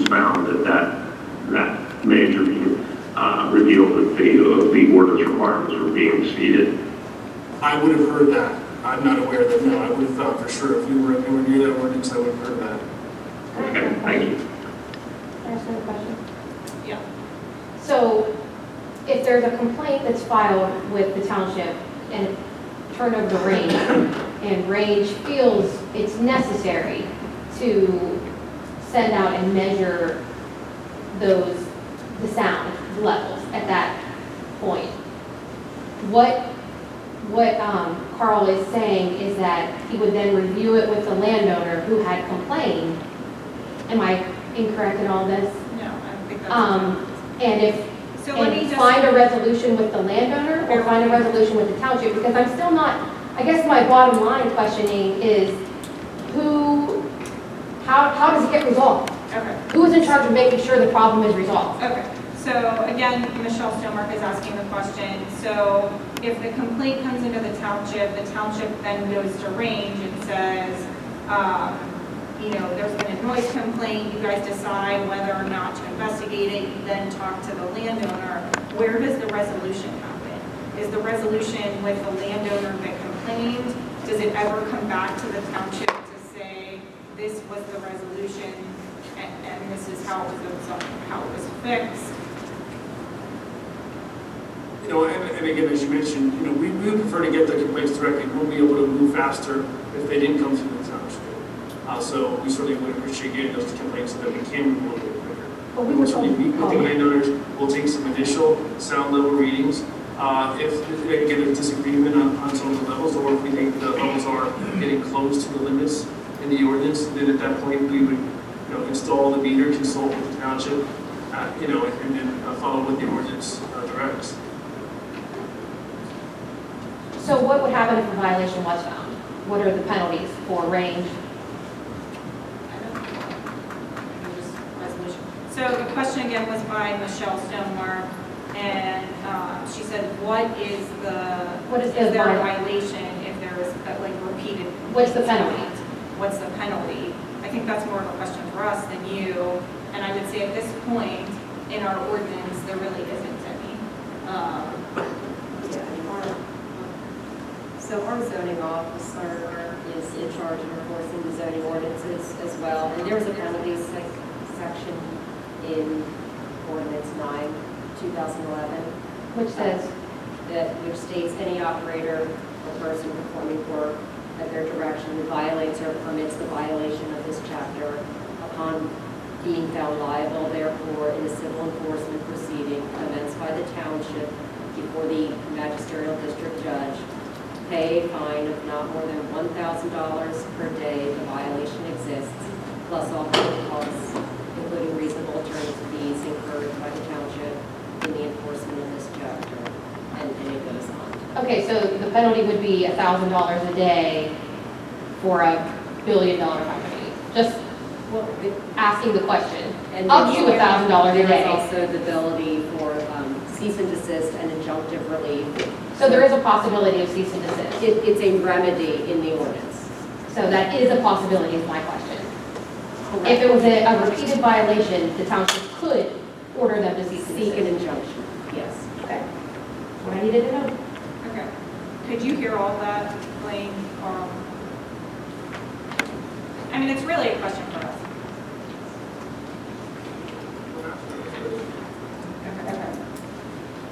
found that major revealed that the ordinance requirements were being exceeded. I would have heard that. I'm not aware that, no, I would have thought for sure if we were anywhere near that ordinance, I would have heard that. Okay, thank you. Can I ask another question? Yeah. So if there's a complaint that's filed with the township and it's turned over to Range, and Range feels it's necessary to send out and measure the sound levels at that point, what Carl is saying is that he would then review it with the landowner who had complained. Am I incorrect in all this? No, I don't think that's. And find a resolution with the landowner or find a resolution with the township? Because I'm still not, I guess my bottom line questioning is how does it get resolved? Okay. Who is in charge of making sure the problem is resolved? Okay. So again, Michelle Stonemark is asking the question. So if the complaint comes into the township then goes to Range and says, there's been a noise complaint, you guys decide whether or not to investigate it, you then talk to the landowner. Where does the resolution happen? Is the resolution with the landowner that complained? Does it ever come back to the township to say, this was the resolution and this is how it was fixed? And again, as you mentioned, we would prefer to get the complaints directly. We'll be able to move faster if they didn't come through the township. So we certainly would appreciate getting those complaints so that we can move a little bit quicker. But we We'll were certainly told, meet with the landowners. We'll take some initial sound level readings. If they get a disagreement on some of the levels, or if we think the levels are getting close to the limits in the ordinance, then at that point we would install the meter, consult with the township, and then follow what the ordinance directs. so what would happen if a violation was found? What are the penalties for Range? So the question again was by Michelle Stonemark, and she said, is there a violation if there is repeated? What's the penalty? What's the penalty? I think that's more of a question for us than you. And I would say at this point in our ordinance, there really isn't any. So our zoning officer is in charge of enforcing the zoning ordinances as well. And there was a penalty section in Ordinance 9, 2011. Which says? Which states any operator or person performing work at their direction who violates or permits the violation of this chapter upon being found liable, therefore, in a civil enforcement proceeding commenced by the township before the magisterial district judge, pay a fine of not more than $1,000 per day the violation exists, plus all costs, including reasonable attorney fees incurred by the township in the enforcement of this chapter. And it goes on. Okay, so the penalty would be $1,000 a day for a $1 billion company. Just asking the question. And Up to $1,000 a day. There is also the ability for cease and desist and injunctive relief. So there is a possibility of cease and desist. It's a remedy in the ordinance. So that is a possibility is my question. Correct. If it was a repeated violation, the township could order them to cease and Seek desist. an injunction, yes. Okay. That's what I needed to know. Okay. Could you hear all that, Blaine? I mean, it's really a question for us.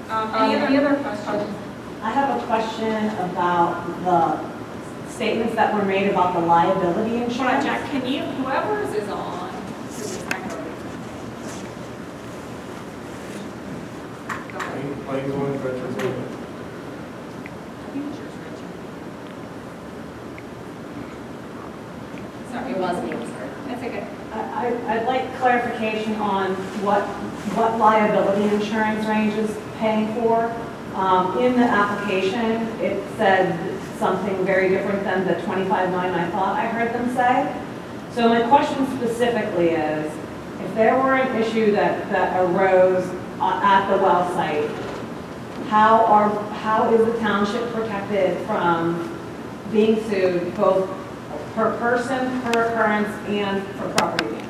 Any other questions? I have a question about the statements that were made about the liability Hold on, insurance. Jack, whoever's is on, this is my code. Go ahead. Plain one, veterans one. I think it's yours, Rich. Sorry, It wasn't, I'm sorry. That's okay. I'd like clarification on what liability insurance Range is paying for. In the application, it said something very different than the $25 million I thought I heard them say. So my question specifically is, if there were an issue that arose at the well site, how is the township protected from being sued both per person, per occurrence, and for property damage?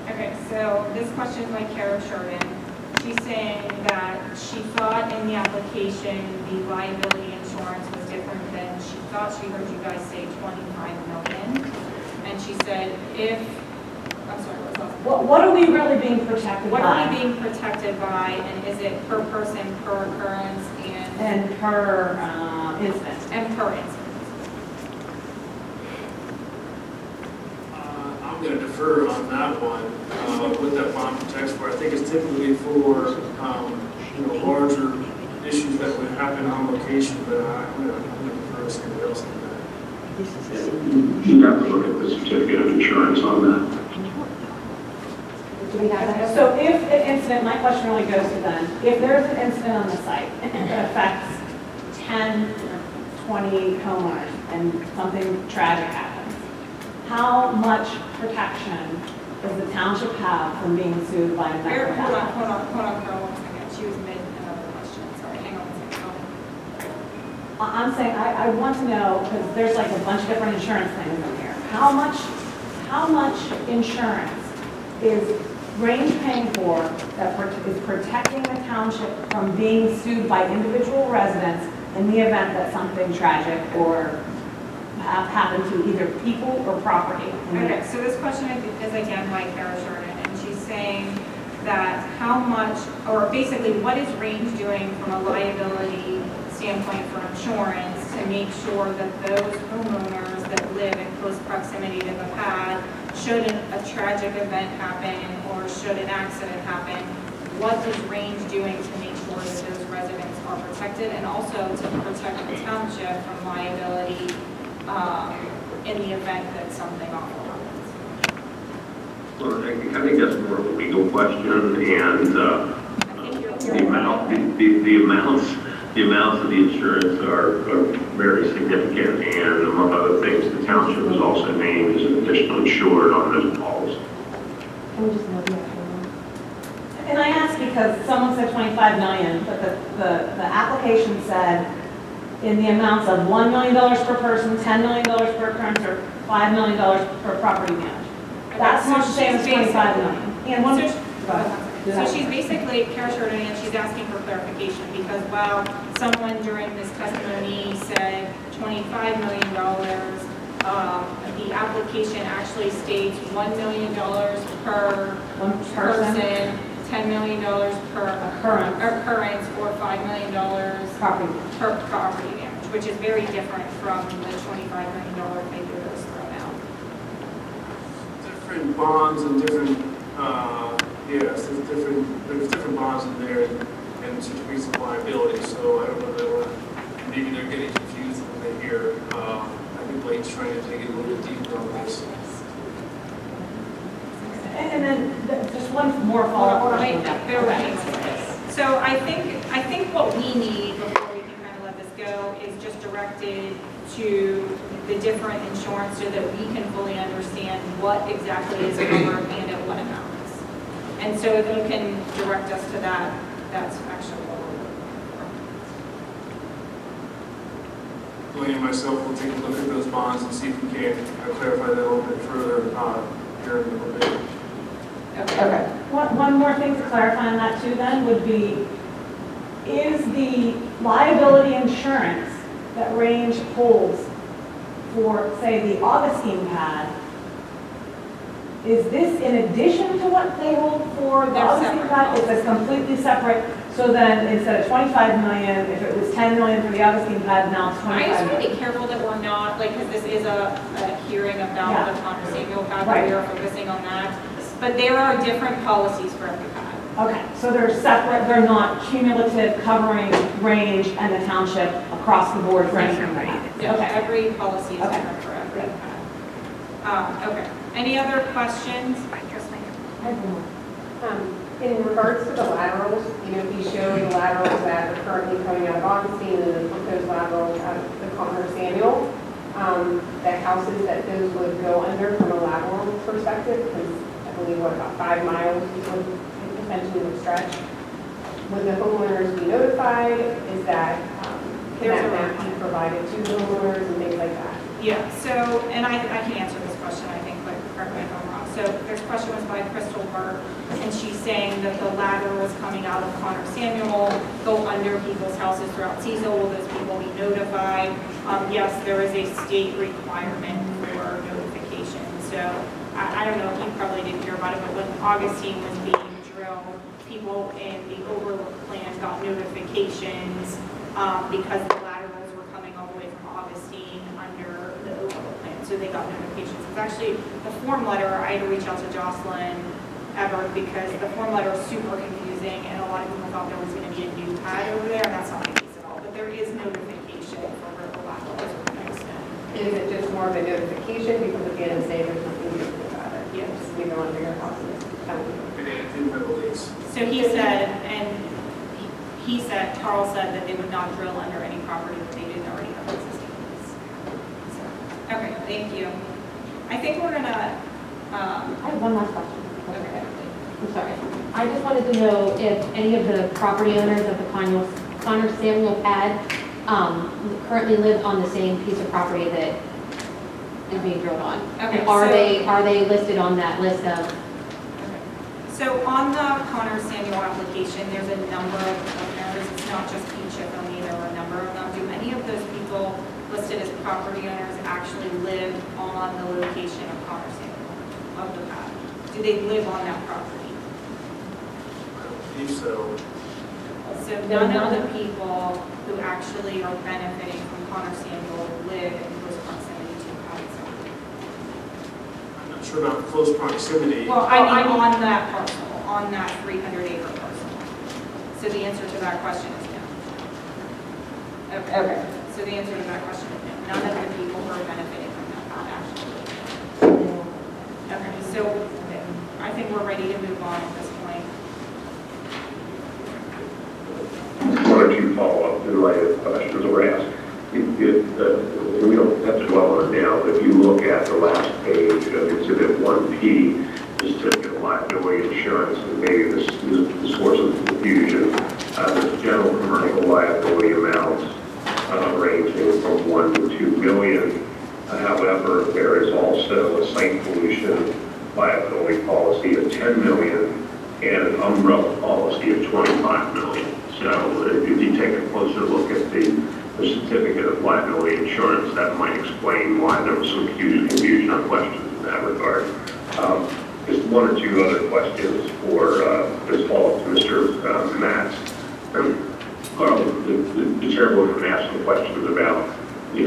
Okay, so so this question is by Kara Sheridan. She's saying that she thought in the application, the liability insurance was different than she thought she heard you guys say 25 million. And she said I'm sorry, what's that? What are we really being protected by? What are we being protected by, and is it per person, per occurrence, And per instance. and per instance? I'm going to defer on that one, what that bond protects for. I think it's typically for, larger issues that would happen on location, but I'm going to defer to somebody else on that. You have to look at the certificate of insurance on that. Do we have that? So if an incident, my question really goes to then, if there's an incident on the site that affects 10, 20 homeowners and something tragic happens, how much protection does the township have from being sued by a Hold medical on, professional? hold on, Carol, 1 second. She was mid another question. Sorry, hang on 1 second. I'm saying, I want to know, because there's like a bunch of different insurance things in here. How much insurance is Grange paying for that is protecting the township from being sued by individual residents in the event that something tragic or happened to either people or property? Okay, so this question is again by Kara Sheridan, and she's saying that how much, or basically what is Range doing from a liability standpoint for insurance to make sure that those homeowners that live in close proximity to the pad, should a tragic event happen or should an accident happen, what is Range doing to make sure that those residents are protected, and also to protect the township from liability in the event that something awful happens? Well, I think that's more of a legal question, and the amounts of the insurance are very significant, and among other things, the township is also named as an additional insured on those policies. Can we just know the actual one? And I ask because someone said 25 million, but the application said in the amounts of $1 million per person, $10 million per occurrence, or $5 million per property damage. That's so not the same as she's 25 million. And one, So she's basically, Kara Sheridan, and she's asking for clarification, because while someone during this testimony said $25 million, the application actually states $1 million per one person, person, $10 million per occurrence, or $5 million property. per property damage, which is very different from the $25 million figure that was thrown out. Different bonds and different, yes, there's different bonds in there and certificates of liability, so I don't know that maybe they're getting confused when they hear, I think Blaine's trying to take it a little bit deeper on this. And then just one more follow-up question. Bear with me. So I think what we need before we can kind of let this go is just directed to the different insurance so that we can fully understand what exactly is covered and at what amounts. And so if you can direct us to that, that's actually what we're looking Blaine and myself will take a look at those bonds and see if we can clarify that a little bit further here in a little bit. for. Okay. One more thing to clarify on that too then would be, is the liability insurance that Range holds for, say, the Augustine pad, is this in addition to what they hold for the They're Augustine separate. pad? Is it completely separate? So then instead of 25 million, if it was 10 million for the Augustine pad, now it's I 25 just want to million. be careful that we're not, like, because this is a hearing about Yeah. the Conner Samuel pad, Right. we are focusing on that. But there are different policies for every pad. Okay, so they're separate, they're not cumulative covering Range and the township across the board for anything like that? No, Okay. every policy is Okay. different for every pad. Okay, any other questions? I have one. In regards to the laterals, if you show the laterals that are currently coming out of Augustine and the proposed laterals out of the Conner Samuel, the houses that those would go under from a lateral perspective, because I believe, about 5 miles would potentially would stretch. Would the homeowners be notified? Is that, can There's that a map be provided to the homeowners and things like that? Yeah, so, and I can answer this question, I think, but correct me if I'm wrong. So this question was by Crystal Hart, and she's saying that the laterals coming out of Connor Samuel go under people's houses throughout Cecil. Will those people be notified? Yes, there is a state requirement for notification. So I don't know, you probably didn't hear about it, but when Augustine was being drilled, people in the overlook plan got notifications because the laterals were coming all the way from Augustine under the overlook plan. So they got notifications. It's actually the form letter. I had to reach out to Jocelyn Everett because the form letter is super confusing and a lot of people thought there was going to be a new pad over there, and that's not the case at all. But there is notification for where the laterals are next in. Is it just more of a notification because at the end of the day, there's nothing you can do about it? Yes. Just leave it under your houses. So he said, and he said, Charles said that they would not drill under any property that they didn't already have existing lease. So, okay, thank you. I think we're gonna, I have one last question. Okay. I'm sorry. I just wanted to know if any of the property owners of the Connor Samuel pad currently live on the same piece of property that is being drilled on. Okay, And so- are they listed on that list of? So on the Connor Samuel application, there's a number of owners. It's not just each of them, there are a number of them. Do any of those people listed as property owners actually live on the location of Connor Samuel, of the pad? Do they live on that property? I don't believe so. So none of the people who actually are benefiting from Connor Samuel live in close proximity to the pad itself. I'm not sure about close proximity. Well, I mean on that parcel, on that 300-acre parcel. So the answer to that question is no. Okay. So the answer to that question is no. None of the people who are benefiting from that pad actually live. Okay, so I think we're ready to move on at this point. One or two follow-up in light of questions that were asked. We don't have to dwell on it now, but if you look at the last page of Exhibit 1P, the certificate of liability insurance, and maybe this is the source of confusion, there's general commercial liability amounts ranging from 1 to 2 million. However, there is also a site pollution liability policy of 10 million and an umbrella policy of 25 million. So if you take a closer look at the certificate of liability insurance, that might explain why there was some confusion or questions in that regard. Just one or two other questions for this follow-up to Mr. Matz. The chairwoman asked some questions about, in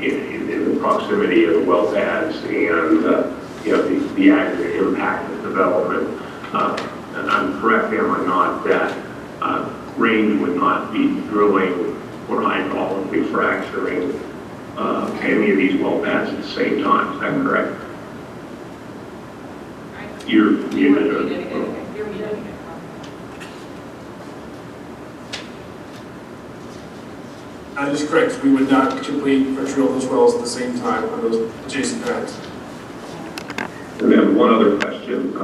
the proximity of the well pads and the aggregate impact of development. And I'm correct, am I not, that Grange would not be drilling or hydraulically fracturing any of these well pads at the same time. Is that correct? You're muted. You're muted. That is correct. We would not complete or drill those wells at the same time on those adjacent pads. And then one other question.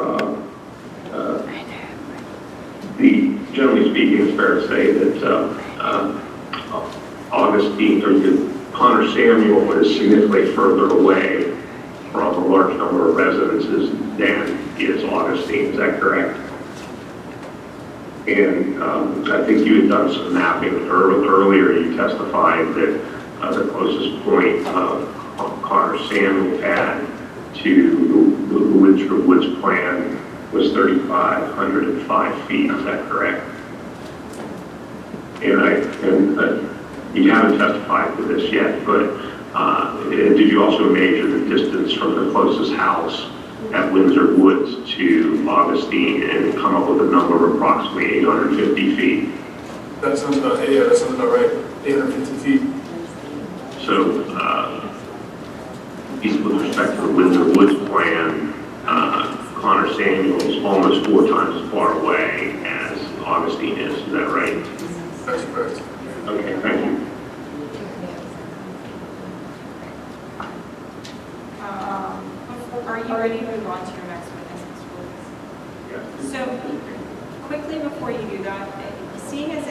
Generally speaking, it's fair to say that Augustine, or Connor Samuel, is significantly further away from a large number of residences than is Augustine. Is that correct? And I think you had done some mapping earlier. You testified that the closest point of Connor Samuel pad to the Woods plan was 3,505 feet. Is that correct? And you haven't testified to this yet, but did you also measure the distance from the closest house at Windsor Woods to Augustine and come up with a number of approximately 850 feet? That sounds about right. 850 feet. So, with respect to the Windsor Woods plan, Connor Samuel is almost 4 times as far away as Augustine is. Is that right? That's correct. Okay, thank you. Are you ready to move on to your next witness? Yes. So quickly before you do that, seeing as